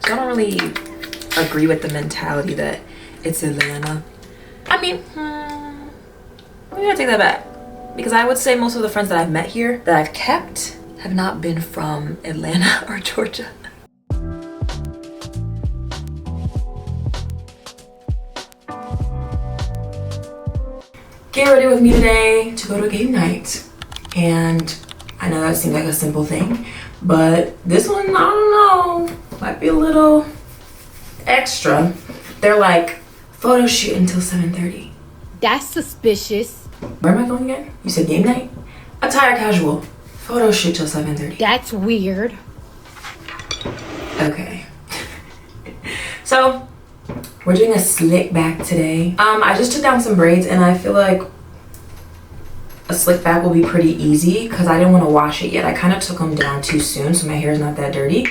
I don't really agree with the mentality that it's Atlanta. I mean, I'm gonna take that back, because I would say most of the friends that I've met here that I've kept have not been from Atlanta or Georgia. Get ready with me today to go to game night. And I know that seems like a simple thing, but this one, I don't know, might be a little extra. They're like, photo shoot until 7:30. That's suspicious. Where am I going again? You said game night? Attire casual. Photo shoot till 7:30. That's weird. Okay. So, we're doing a slick back today. I just took down some braids and I feel like a slick back will be pretty easy because I didn't want to wash it yet. I kind of took them down too soon, so my hair is not that dirty.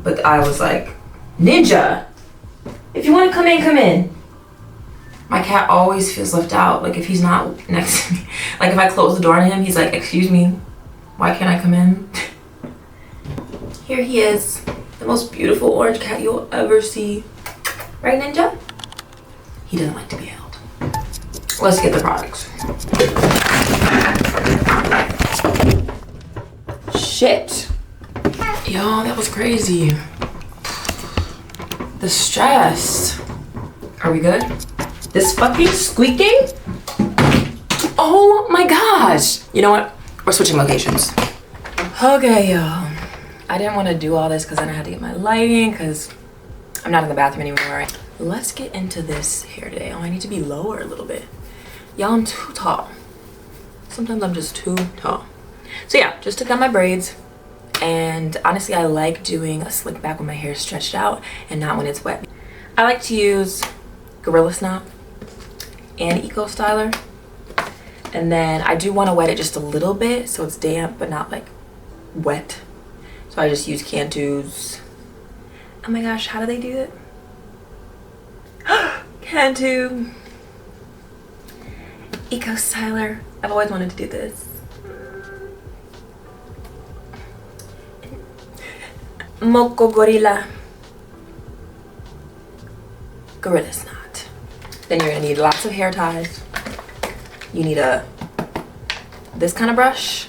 But I was like, Ninja, if you want to come in, come in. My cat always feels left out. Like if he's not next to me, like if I close the door on him, he's like, excuse me, why can't I come in? Here he is, the most beautiful orange cat you'll ever see. Right, Ninja? He doesn't like to be held. Let's get the products. Shit. Yo, that was crazy. The stress. Are we good? This fucking squeaking? Oh my gosh. You know what? We're switching locations. Okay, y'all. I didn't want to do all this because then I had to get my lighting because I'm not in the bathroom anymore. Let's get into this hair today. Oh, I need to be lower a little bit. Y'all, I'm too tall. Sometimes I'm just too tall. So yeah, just took down my braids. And honestly, I like doing a slick back when my hair is stretched out and not when it's wet. I like to use Gorilla Snot and Eco Styler. And then I do want to wet it just a little bit so it's damp but not like wet. So I just use Cantu's. Oh my gosh, how do they do it? Cantu Eco Styler. I've always wanted to do this. Moco Gorilla Snot. Then you're gonna need lots of hair ties. You need this kind of brush,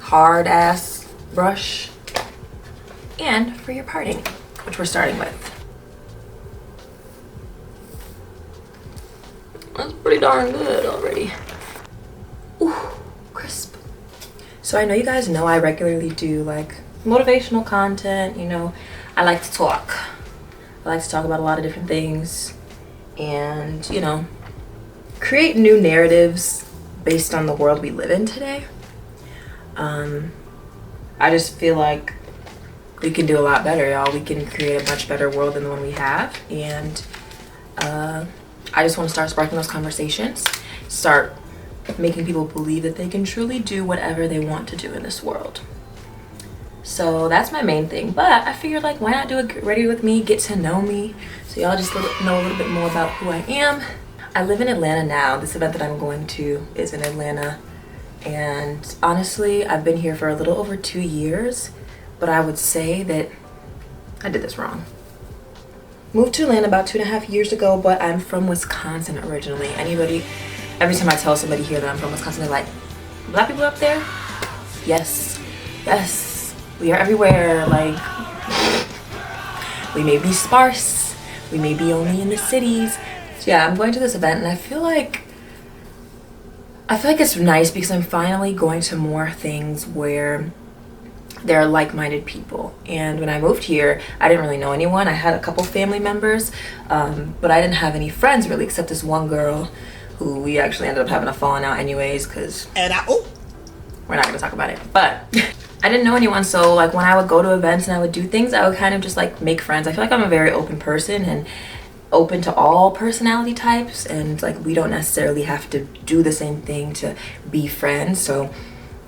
hard ass brush, and for your parting, which we're starting with. That's pretty darn good already. Ooh, crisp. So I know you guys know I regularly do like motivational content, you know. I like to talk. I like to talk about a lot of different things and, you know, create new narratives based on the world we live in today. I just feel like we can do a lot better, y'all. We can create a much better world than the one we have. And I just want to start sparking those conversations, start making people believe that they can truly do whatever they want to do in this world. So that's my main thing. But I figured, like, why not do a get ready with me, get to know me, so y'all just know a little bit more about who I am. I live in Atlanta now. This event that I'm going to is in Atlanta. And honestly, I've been here for a little over 2 years, but I would say that I did this wrong. Moved to Atlanta about 2.5 years ago, but I'm from Wisconsin originally. Every time I tell somebody here that I'm from Wisconsin, they're like, black people up there? Yes, yes, we are everywhere. Like, we may be sparse, we may be only in the cities. So yeah, I'm going to this event and I feel like it's nice because I'm finally going to more things where there are like-minded people. And when I moved here, I didn't really know anyone. I had a couple family members, but I didn't have any friends really, except this one girl who we actually ended up having a falling out anyways, because we're not gonna talk about it. But I didn't know anyone, so like when I would go to events and I would do things, I would kind of just like make friends. I feel like I'm a very open person and open to all personality types, and like we don't necessarily have to do the same thing to be friends. So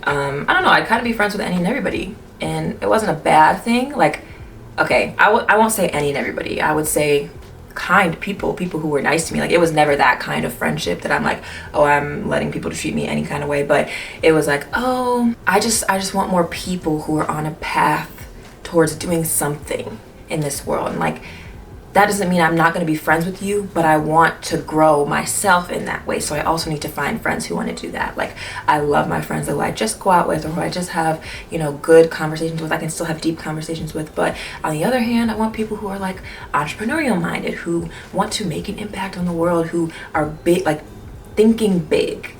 I don't know, I kind of be friends with any and everybody, and it wasn't a bad thing. Like, okay, I won't say any and everybody, I would say kind people who were nice to me. Like, it was never that kind of friendship that I'm like, oh, I'm letting people treat me any kind of way, but it was like, oh, I just want more people who are on a path towards doing something in this world. And like, that doesn't mean I'm not going to be friends with you, but I want to grow myself in that way. So I also need to find friends who want to do that. Like, I love my friends who I just go out with, or who I just have, you know, good conversations with. I can still have deep conversations with. But on the other hand, I want people who are like entrepreneurial minded, who want to make an impact on the world, who are big, like thinking big,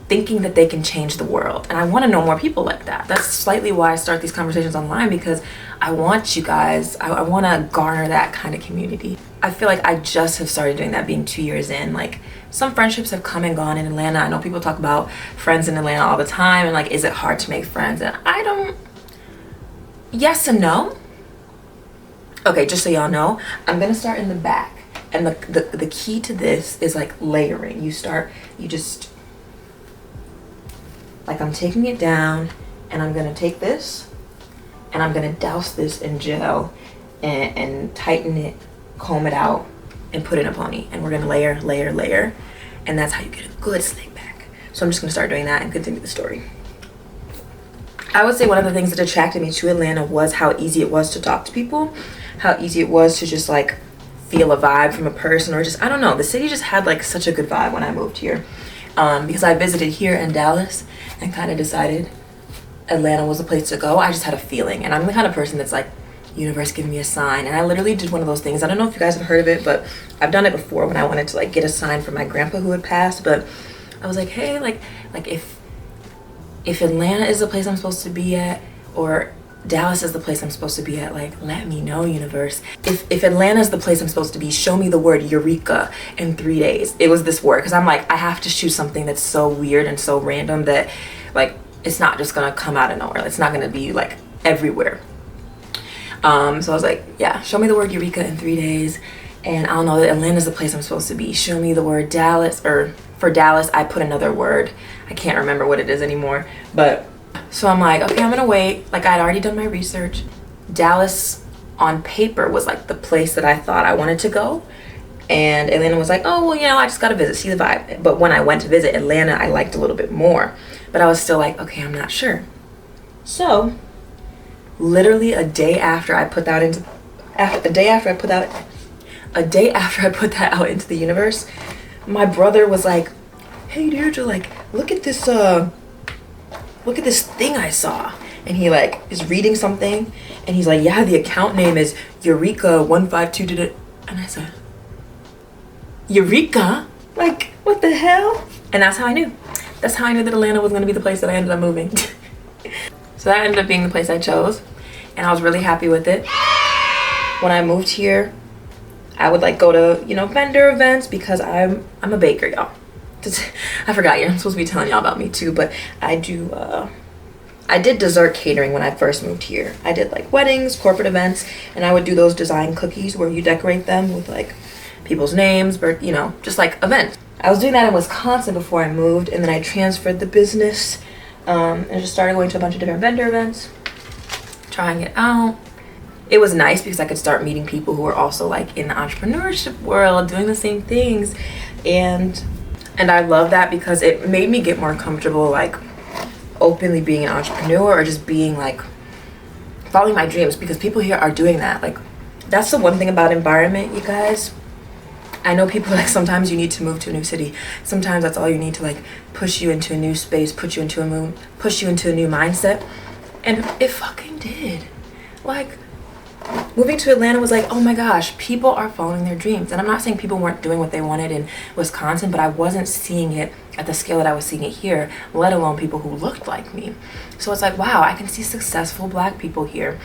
thinking that they can change the world. And I want to know more people like that. That's slightly why I start these conversations online, because I want you guys, I want to garner that kind of community. I feel like I just have started doing that, being 2 years in. Like, some friendships have come and gone in Atlanta. I know people talk about friends in Atlanta all the time, and like, is it hard to make friends? And I don't, yes and no. Okay, just so y'all know, I'm gonna start in the back. And the key to this is like layering. You just, like, I'm taking it down, and I'm gonna take this, and I'm gonna douse this in gel and tighten it, comb it out, and put it in a pony. And we're gonna layer, layer, layer. And that's how you get a good slick back. So I'm just gonna start doing that and continue the story. I would say one of the things that attracted me to Atlanta was how easy it was to talk to people, how easy it was to just like feel a vibe from a person, or just, I don't know, the city just had like such a good vibe when I moved here. Because I visited here in Dallas and kind of decided Atlanta was the place to go. I just had a feeling, and I'm the kind of person that's like, universe, give me a sign. And I literally did one of those things. I don't know if you guys have heard of it, but I've done it before when I wanted to like get a sign from my grandpa who had passed. But I was like, hey, like if Atlanta is the place I'm supposed to be at, or Dallas is the place I'm supposed to be at, like, let me know, universe. If Atlanta is the place I'm supposed to be, show me the word eureka in 3 days. It was this word, because I'm like, I have to choose something that's so weird and so random that like, it's not just gonna come out of nowhere. It's not gonna be like everywhere. So I was like, yeah, show me the word eureka in 3 days. And I don't know, that Atlanta's the place I'm supposed to be. Show me the word Dallas, or for Dallas, I put another word. I can't remember what it is anymore. But so I'm like, okay, I'm gonna wait. Like, I'd already done my research. Dallas on paper was like the place that I thought I wanted to go. And Atlanta was like, oh, well, you know, I just gotta visit, see the vibe. But when I went to visit Atlanta, I liked a little bit more. But I was still like, okay, I'm not sure. So literally a day after I put that out into the universe, my brother was like, hey Deirdre, like, look at this thing I saw. And he like is reading something, and he's like, yeah, the account name is Eureka 152. And I said, Eureka? Like, what the hell? And that's how I knew. That's how I knew that Atlanta was gonna be the place that I ended up moving. So that ended up being the place I chose, and I was really happy with it. When I moved here, I would like go to, you know, vendor events, because I'm a baker, y'all. I forgot, I'm supposed to be telling y'all about me too, but I did dessert catering when I first moved here. I did like weddings, corporate events, and I would do those design cookies where you decorate them with like people's names, but you know, just like events. I was doing that in Wisconsin before I moved, and then I transferred the business and just started going to a bunch of different vendor events, trying it out. It was nice because I could start meeting people who were also like in the entrepreneurship world, doing the same things, and I love that because it made me get more comfortable like openly being an entrepreneur, or just being like following my dreams, because people here are doing that. Like, that's the one thing about environment, you guys. I know people like, sometimes you need to move to a new city. Sometimes that's all you need to like push you into a new space, push you into a new mindset. And it fucking did. Like, moving to Atlanta was like, oh my gosh, people are following their dreams. And I'm not saying people weren't doing what they wanted in Wisconsin, but I wasn't seeing it at the scale that I was seeing it here, let alone people who looked like me. So it's like, wow, I can see successful Black people here.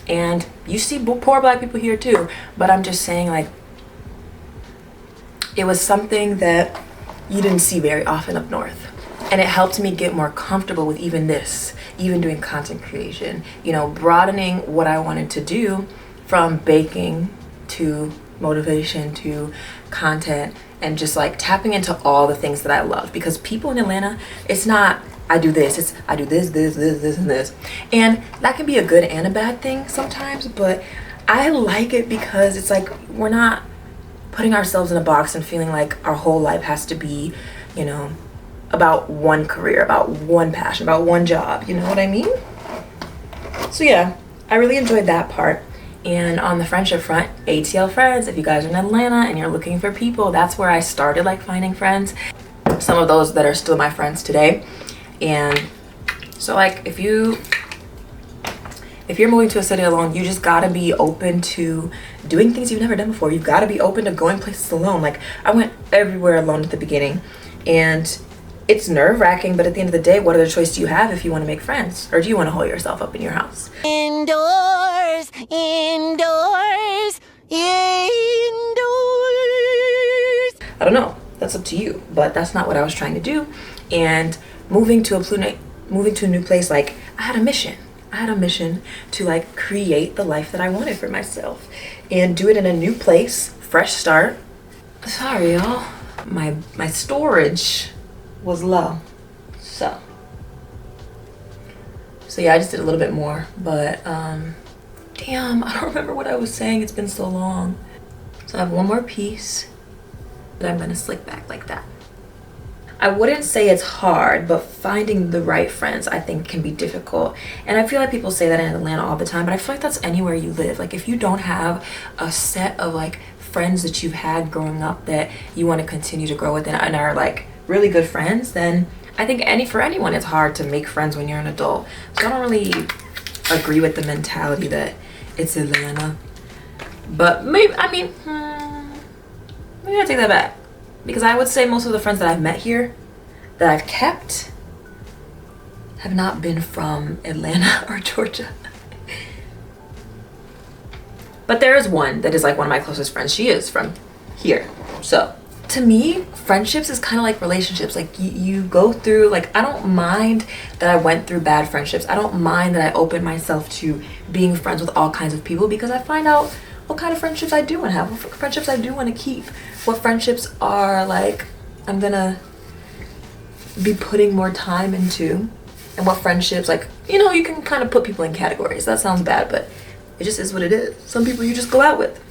And you see poor Black people here too. But I'm just saying, like, it was something that you didn't see very often up north. And it helped me get more comfortable with even doing content creation, you know, broadening what I wanted to do from baking to motivation to content, and just like tapping into all the things that I love. Because people in Atlanta, it's not, I do this, it's I do this, and this. And that can be a good and a bad thing sometimes, but I like it because it's like, we're not putting ourselves in a box and feeling like our whole life has to be, you know, about one career, about one passion, about one job, you know what I mean? So yeah, I really enjoyed that part. And on the friendship front, ATL friends, if you guys are in Atlanta and you're looking for people, that's where I started like finding friends. Some of those that are still my friends today. And so like if you're moving to a city alone, you just gotta be open to doing things you've never done before. You've gotta be open to going places alone. Like I went everywhere alone at the beginning, and it's nerve-wracking, but at the end of the day, what other choice do you have if you want to make friends? Or do you want to hole yourself up in your house? Indoors, indoors, indoors. I don't know. That's up to you. But that's not what I was trying to do. And moving to a new place, like I had a mission. I had a mission to like create the life that I wanted for myself and do it in a new place, fresh start. Sorry, y'all. My storage was low, so yeah, I just did a little bit more, but damn, I don't remember what I was saying. It's been so long. So I have one more piece that I'm gonna slick back like that. I wouldn't say it's hard, but finding the right friends I think can be difficult. And I feel like people say that in Atlanta all the time, but I feel like that's anywhere you live. Like if you don't have a set of like friends that you've had growing up that you want to continue to grow with and are like really good friends, then I think for anyone it's hard to make friends when you're an adult. So I don't really agree with the mentality that it's Atlanta. But maybe I take that back, because I would say most of the friends that I've met here that I've kept have not been from Atlanta or Georgia. But there is one that is like one of my closest friends. She is from here. So to me, friendships is kind of like relationships. Like you go through, like I don't mind that I went through bad friendships. I don't mind that I opened myself to being friends with all kinds of people, because I find out what kind of friendships I do want to have, what friendships I do want to keep, what friendships are like I'm gonna be putting more time into, and what friendships, like, you know, you can kind of put people in categories. That sounds bad, but it just is what it is. Some people you just go out with.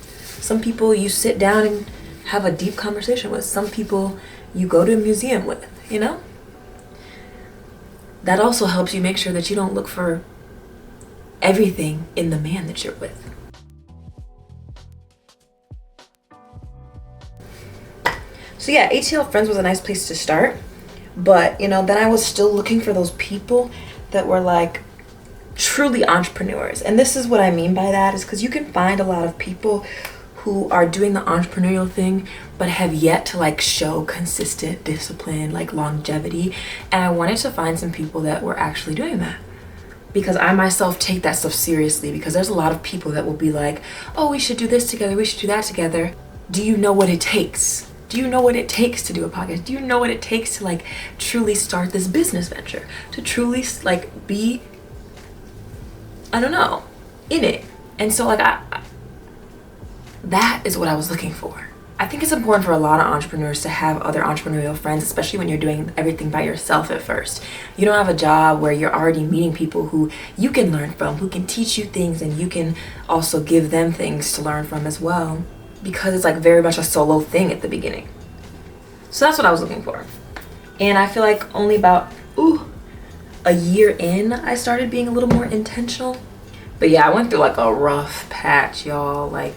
Some people you sit down and have a deep conversation with. Some people you go to a museum with, you know? That also helps you make sure that you don't look for everything in the man that you're with. So yeah, ATL Friends was a nice place to start. But, you know, then I was still looking for those people that were like truly entrepreneurs. And this is what I mean by that, is because you can find a lot of people who are doing the entrepreneurial thing but have yet to like show consistent discipline, like longevity. And I wanted to find some people that were actually doing that, because I myself take that stuff seriously. Because there's a lot of people that will be like, oh, we should do this together, we should do that together. Do you know what it takes? Do you know what it takes to do a podcast? Do you know what it takes to like truly start this business venture? To truly like be, I don't know, in it. And so like that is what I was looking for. I think it's important for a lot of entrepreneurs to have other entrepreneurial friends, especially when you're doing everything by yourself at first. You don't have a job where you're already meeting people who you can learn from, who can teach you things, and you can also give them things to learn from as well. Because it's like very much a solo thing at the beginning. So that's what I was looking for. And I feel like only about a year in, I started being a little more intentional. But yeah, I went through like a rough patch, y'all. Like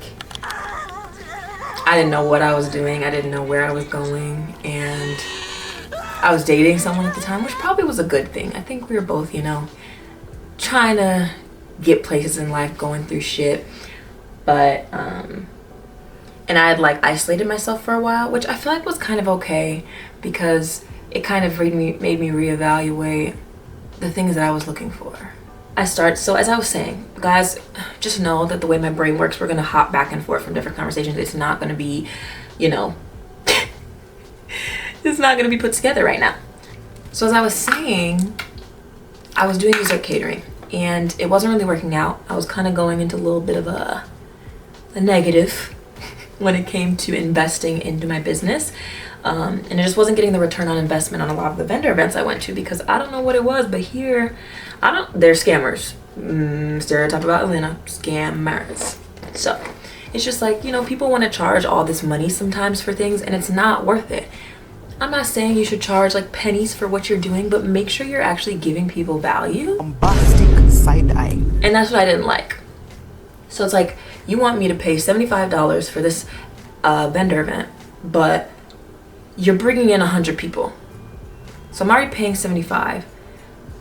I didn't know what I was doing. I didn't know where I was going. And I was dating someone at the time, which probably was a good thing. I think we were both, you know, trying to get places in life, going through shit. But and I had like isolated myself for a while, which I feel like was kind of okay, because it kind of made me reevaluate the things that I was looking for. So as I was saying, guys, just know that the way my brain works, we're gonna hop back and forth from different conversations. It's not gonna be, you know, it's not gonna be put together right now. So as I was saying, I was doing dessert catering and it wasn't really working out. I was kind of going into a little bit of a negative when it came to investing into my business. And it just wasn't getting the return on investment on a lot of the vendor events I went to, because I don't know what it was, but here, they're scammers. Stereotype about Atlanta, scammers. So it's just like, you know, people want to charge all this money sometimes for things, and it's not worth it. I'm not saying you should charge like pennies for what you're doing, but make sure you're actually giving people value. Bombastic side-eyeing. And that's what I didn't like. So it's like, you want me to pay $75 for this vendor event, but you're bringing in 100 people. So I'm already paying $75.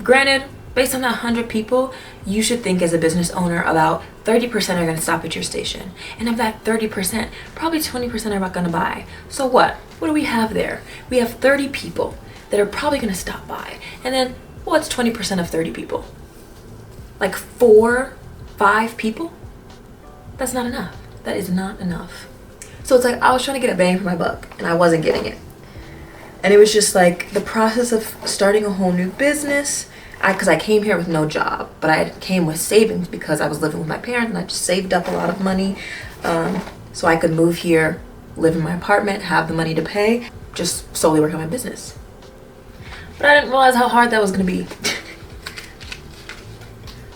Granted, based on that 100 people, you should think as a business owner about 30% are going to stop at your station. And of that 30%, probably 20% are not going to buy. So what? What do we have there? We have 30 people that are probably going to stop by. And then what's 20% of 30 people? Like 4, 5 people? That's not enough. That is not enough. So it's like I was trying to get a bang for my buck and I wasn't getting it. And it was just like the process of starting a whole new business. Because I came here with no job, but I came with savings because I was living with my parents and I just saved up a lot of money so I could move here, live in my apartment, have the money to pay, just solely work on my business. But I didn't realize how hard that was going to be.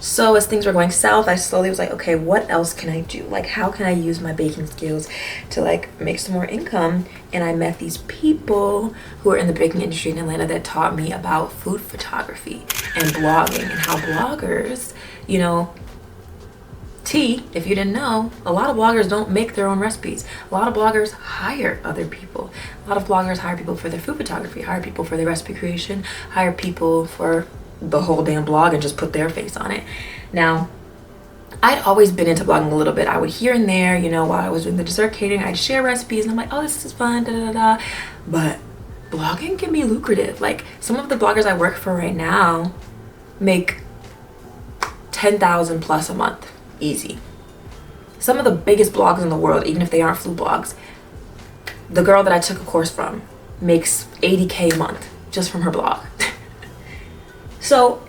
So as things were going south, I slowly was like, okay, what else can I do? Like, how can I use my baking skills to like make some more income? And I met these people who are in the baking industry in Atlanta that taught me about food photography and blogging and how bloggers, you know, if you didn't know, a lot of bloggers don't make their own recipes. A lot of bloggers hire other people. A lot of bloggers hire people for their food photography, hire people for their recipe creation, hire people for the whole damn blog and just put their face on it. Now, I'd always been into blogging a little bit. I would here and there, you know, while I was doing the dessert catering, I'd share recipes and I'm like, oh, this is fun, da da da da. But blogging can be lucrative. Like some of the bloggers I work for right now make 10,000 plus a month, easy. Some of the biggest blogs in the world, even if they aren't food blogs, the girl that I took a course from makes 80K a month just from her blog. So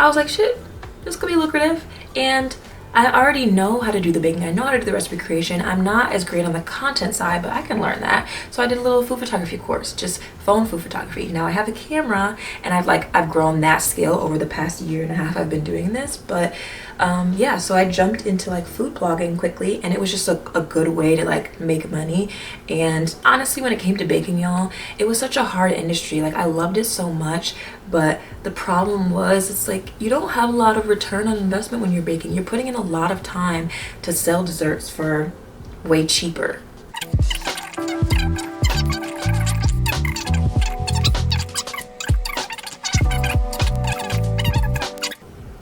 I was like, shit, this could be lucrative. And I already know how to do the baking. I know how to do the recipe creation. I'm not as great on the content side, but I can learn that. So I did a little food photography course, just phone food photography. Now I have a camera and I've grown that skill over the past year and a half I've been doing this. But yeah, so I jumped into like food blogging quickly and it was just a good way to like make money. And honestly, when it came to baking, y'all, it was such a hard industry. Like I loved it so much, but the problem was it's like you don't have a lot of return on investment when you're baking. You're putting in a lot of time to sell desserts for way cheaper.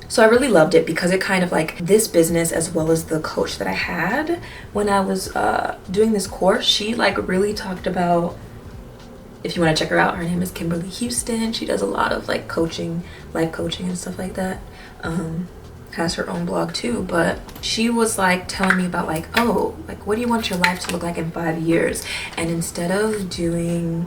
So I really loved it because it kind of like this business as well as the coach that I had when I was doing this course, she like really talked about, if you want to check her out, her name is Kimberly Houston. She does a lot of like coaching, life coaching and stuff like that. Has her own blog too, but she was like telling me about like, oh, like what do you want your life to look like in 5 years? And instead of doing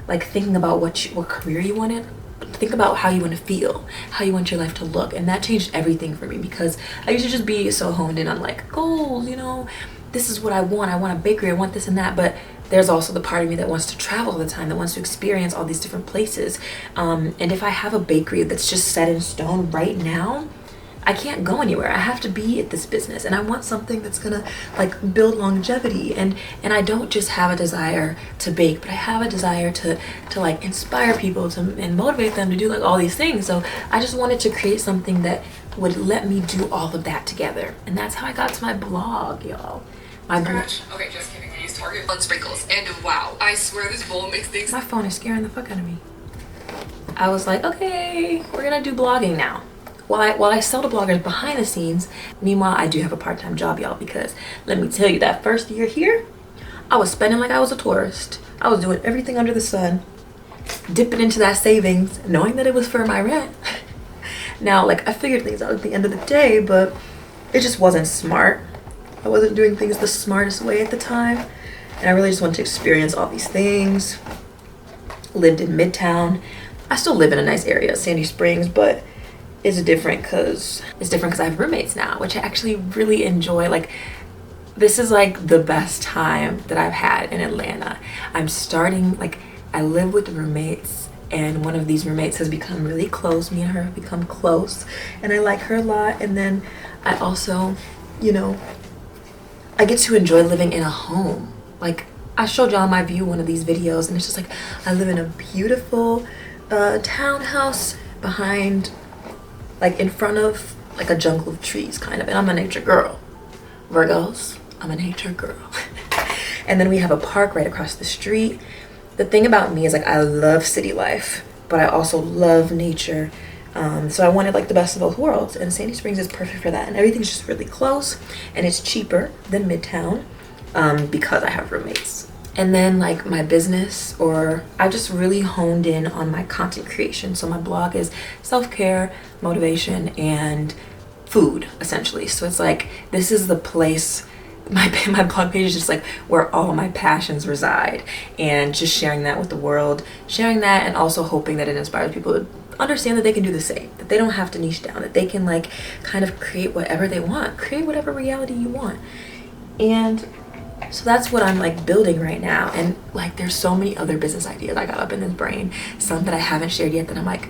like thinking about what career you wanted, think about how you want to feel, how you want your life to look. And that changed everything for me because I used to just be so honed in on like goals, you know, this is what I want a bakery, I want this and that. But there's also the part of me that wants to travel all the time, that wants to experience all these different places. And if I have a bakery that's just set in stone right now, I can't go anywhere. I have to be at this business and I want something that's gonna like build longevity. And I don't just have a desire to bake, but I have a desire to like inspire people and motivate them to do like all these things. So I just wanted to create something that would let me do all of that together. And that's how I got to my blog, y'all. My blog. Okay, just kidding. I use Target on sprinkles. And wow, I swear this bowl makes things. My phone is scaring the fuck out of me. I was like, okay, we're gonna do blogging now. While I sell to bloggers behind the scenes, meanwhile, I do have a part-time job, y'all, because let me tell you, that first year here, I was spending like I was a tourist. I was doing everything under the sun, dipping into that savings, knowing that it was for my rent. Now, like, I figured things out at the end of the day, but it just wasn't smart. I wasn't doing things the smartest way at the time, and I really just wanted to experience all these things. Lived in Midtown. I still live in a nice area, Sandy Springs, but it's different because I have roommates now, which I actually really enjoy. Like, this is like the best time that I've had in Atlanta. I'm starting, like, I live with roommates and one of these roommates has become really close. Me and her have become close and I like her a lot. And then I also, you know, I get to enjoy living in a home. Like, I showed y'all my view in one of these videos and it's just like, I live in a beautiful townhouse behind, like in front of like a jungle of trees kind of, and I'm a nature girl. Virgos, I'm a nature girl. And then we have a park right across the street. The thing about me is like I love city life, but I also love nature. So I wanted like the best of both worlds, and Sandy Springs is perfect for that. And everything's just really close, and it's cheaper than Midtown because I have roommates. And then like my business, or I just really honed in on my content creation. So my blog is self-care, motivation, and food essentially. So it's like this is the place, my blog page is just like where all my passions reside, and just sharing that with the world, sharing that, and also hoping that it inspires people to understand that they can do the same, that they don't have to niche down, that they can like kind of create whatever they want, create whatever reality you want. And so that's what I'm like building right now. And like there's so many other business ideas I got up in this brain, some that I haven't shared yet that I'm like,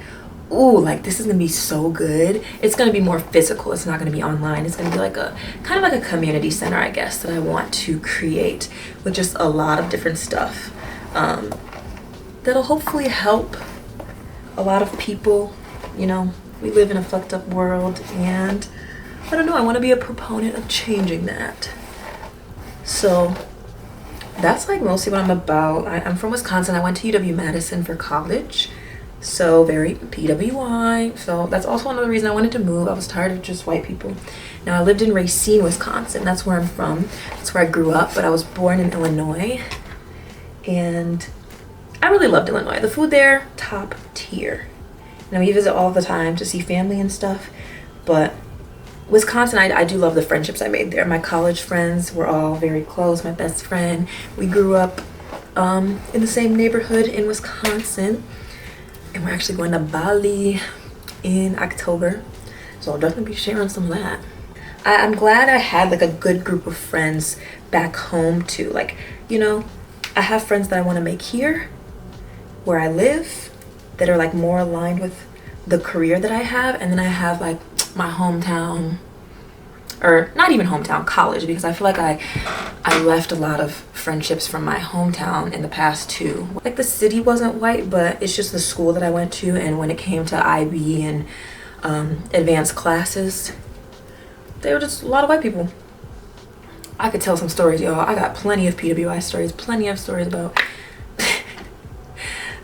ooh, like this is gonna be so good. It's gonna be more physical, it's not gonna be online. It's gonna be like a kind of like a community center, I guess, that I want to create with just a lot of different stuff that'll hopefully help a lot of people. You know, we live in a fucked up world, and I don't know, I want to be a proponent of changing that. So that's like mostly what I'm about. I'm from Wisconsin. I went to UW-Madison for college, so very PWI. So that's also another reason I wanted to move. I was tired of just white people. Now I lived in Racine, Wisconsin. That's where I'm from. That's where I grew up, but I was born in Illinois, and I really loved Illinois. The food there, top tier. Now we visit all the time to see family and stuff, but Wisconsin, I do love the friendships I made there. My college friends were all very close. My best friend, we grew up in the same neighborhood in Wisconsin, and we're actually going to Bali in October, so I'll definitely be sharing some of that. I'm glad I had like a good group of friends back home too. Like, you know, I have friends that I want to make here where I live that are like more aligned with the career that I have, and then I have like my hometown, or not even hometown, college, because I feel like I left a lot of friendships from my hometown in the past too. Like the city wasn't white, but it's just the school that I went to, and when it came to IB and advanced classes, they were just a lot of white people. I could tell some stories, y'all. I got plenty of PWI stories, plenty of stories about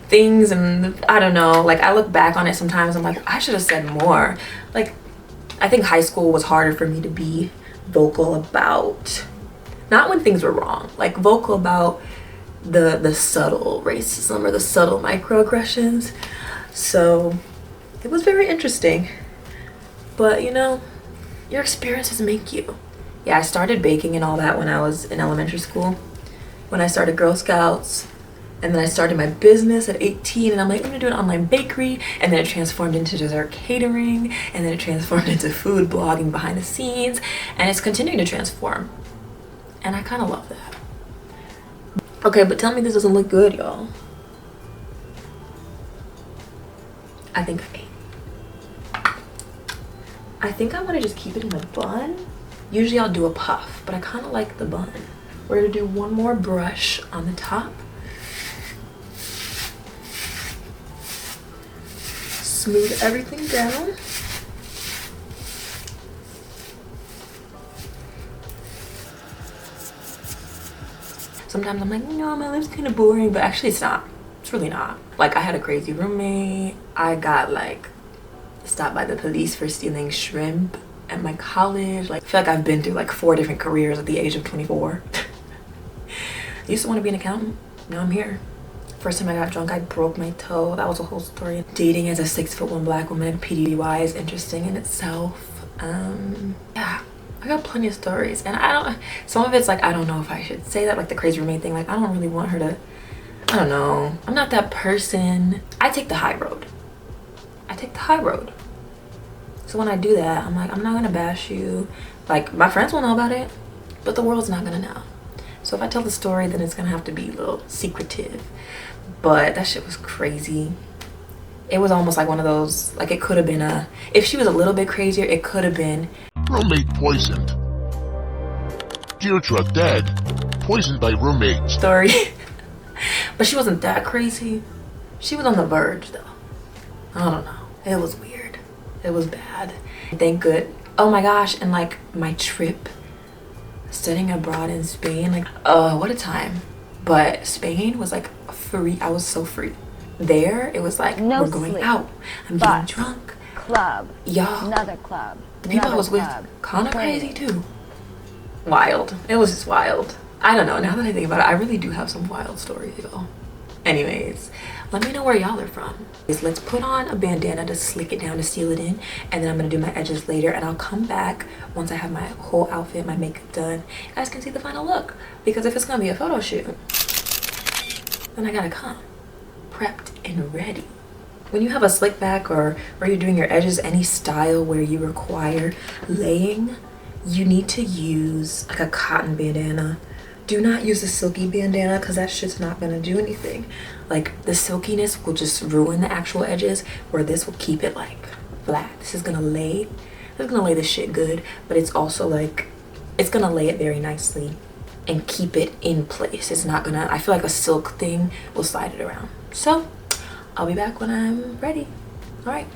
things, and I don't know, like I look back on it sometimes, I'm like, I should have said more. Like I think high school was harder for me to be vocal about, not when things were wrong, like vocal about the subtle racism or the subtle microaggressions. So it was very interesting, but you know, your experiences make you. Yeah, I started baking and all that when I was in elementary school, when I started Girl Scouts. And then I started my business at 18, and I'm like, I'm gonna do an online bakery. And then it transformed into dessert catering, and then it transformed into food blogging behind the scenes, and it's continuing to transform. And I kind of love that. Okay, but tell me this doesn't look good, y'all. I think I want to just keep it in a bun. Usually I'll do a puff, but I kind of like the bun. We're gonna do one more brush on the top. Smooth everything down. Sometimes I'm like, no, my lip's kind of boring, but actually it's not. It's really not. Like I had a crazy roommate. I got like stopped by the police for stealing shrimp at my college. Like I feel like I've been through like 4 different careers at the age of 24. I used to want to be an accountant. Now I'm here. First time I got drunk, I broke my toe. That was a whole story. Dating as a 6'1" black woman, PDY, is interesting in itself. Yeah, I got plenty of stories, and some of it's like, I don't know if I should say that, like the crazy roommate thing. Like I don't really want her to, I don't know. I'm not that person. I take the high road. So when I do that, I'm like, I'm not gonna bash you. Like my friends will know about it, but the world's not gonna know. So if I tell the story, then it's gonna have to be a little secretive. But that shit was crazy. It was almost like one of those, like it could have been if she was a little bit crazier, it could have been roommate poisoned. Deirdre dead. Poisoned by roommate. Story. But she wasn't that crazy. She was on the verge though. I don't know. It was weird. It was bad. Thank good. Oh my gosh, and like my trip studying abroad in Spain, like what a time. But Spain was like free. I was so free. There it was like No we're going sleep. out. I'm getting drunk. Club. Y'all, Another club. the people I was with kind of crazy too. Wild. It was just wild. I don't know, now that I think about it, I really do have some wild stories, y'all. Anyways, let me know where y'all are from. Let's put on a bandana to slick it down, to seal it in, and then I'm gonna do my edges later, and I'll come back once I have my whole outfit, my makeup done. You guys can see the final look, because if it's gonna be a photo shoot, then I gotta come prepped and ready. When you have a slick back or you're doing your edges, any style where you require laying, you need to use like a cotton bandana. Do not use a silky bandana because that shit's not gonna do anything. Like the silkiness will just ruin the actual edges, where this will keep it like flat. This is gonna lay this shit good, but it's also like, it's gonna lay it very nicely and keep it in place. It's not gonna, I feel like a silk thing will slide it around. So I'll be back when I'm ready. All right.